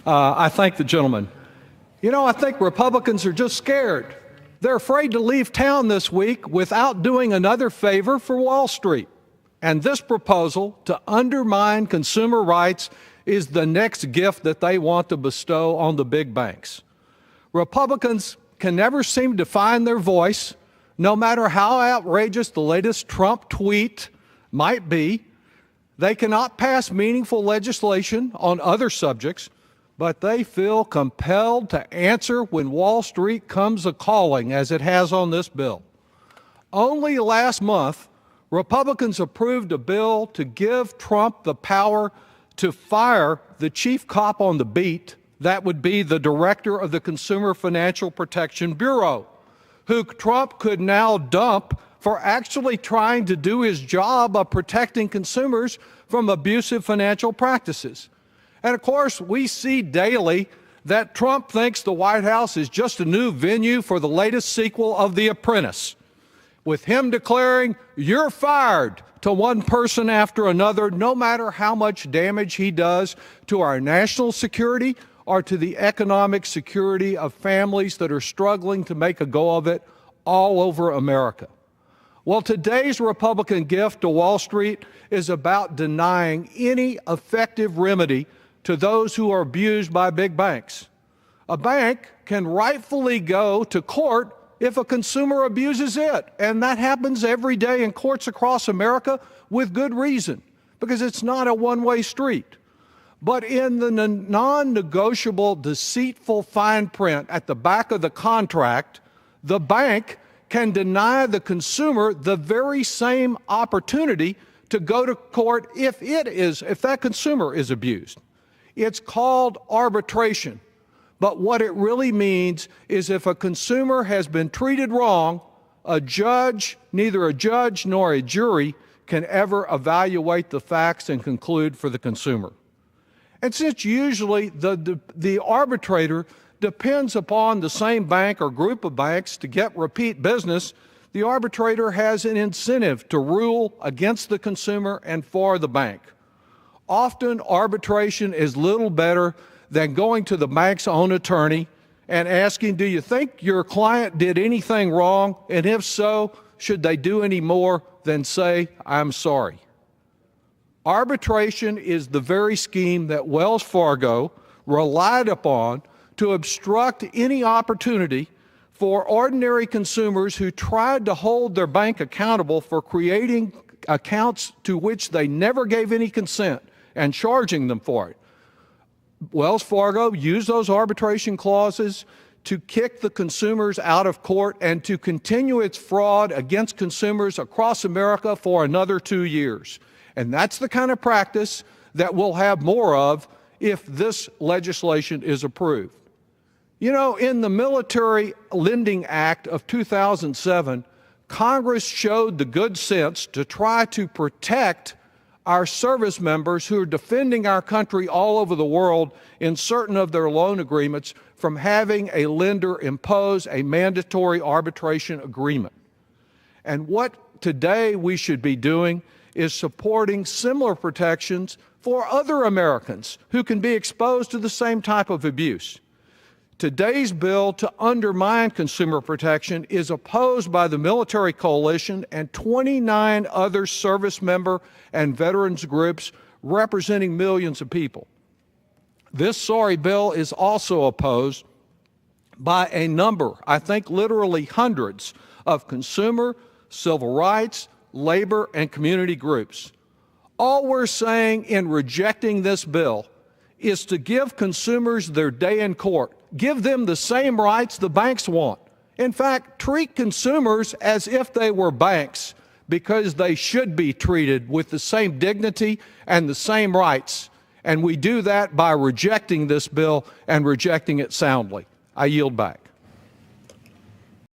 I thank the gentleman. You know, I think Republicans are just scared. They're afraid to leave town this week without doing another favor for Wall Street. And this proposal to undermine consumer rights is the next gift that they want to bestow on the big banks. Republicans can never seem to find their voice, no matter how outrageous the latest Trump tweet might be. They cannot pass meaningful legislation on other subjects, but they feel compelled to answer when Wall Street comes a-calling, as it has on this bill. Only last month, Republicans approved a bill to give Trump the power to fire the chief cop on the beat, that would be the director of the Consumer Financial Protection Bureau, who Trump could now dump for actually trying to do his job of protecting consumers from abusive financial practices. And of course, we see daily that Trump thinks the White House is just a new venue for the latest sequel of The Apprentice, with him declaring, "You're fired," to one person after another, no matter how much damage he does to our national security or to the economic security of families that are struggling to make a go of it all over America. Well, today's Republican gift to Wall Street is about denying any effective remedy to those who are abused by big banks. A bank can rightfully go to court if a consumer abuses it, and that happens every day in courts across America with good reason, because it's not a one-way street. But in the non-negotiable, deceitful fine print at the back of the contract, the bank can deny the consumer the very same opportunity to go to court if that consumer is abused. It's called arbitration. But what it really means is if a consumer has been treated wrong, neither a judge nor a jury can ever evaluate the facts and conclude for the consumer. And since usually the arbitrator depends upon the same bank or group of banks to get repeat business, the arbitrator has an incentive to rule against the consumer and for the bank. Often arbitration is little better than going to the bank's own attorney and asking, do you think your client did anything wrong? And if so, should they do any more than say, I'm sorry? Arbitration is the very scheme that Wells Fargo relied upon to obstruct any opportunity for ordinary consumers who tried to hold their bank accountable for creating accounts to which they never gave any consent and charging them for it. Wells Fargo used those arbitration clauses to kick the consumers out of court and to continue its fraud against consumers across America for another 2 years. And that's the kind of practice that we'll have more of if this legislation is approved. You know, in the Military Lending Act of 2007, Congress showed the good sense to try to protect our service members who are defending our country all over the world in certain of their loan agreements from having a lender impose a mandatory arbitration agreement. And what today we should be doing is supporting similar protections for other Americans who can be exposed to the same type of abuse. Today's bill to undermine consumer protection is opposed by the Military Coalition and 29 other service member and veterans groups representing millions of people. This sorry bill is also opposed by a number, I think literally hundreds, of consumer, civil rights, labor, and community groups. All we're saying in rejecting this bill is to give consumers their day in court. Give them the same rights the banks want. In fact, treat consumers as if they were banks, because they should be treated with the same dignity and the same rights. And we do that by rejecting this bill and rejecting it soundly. I yield back.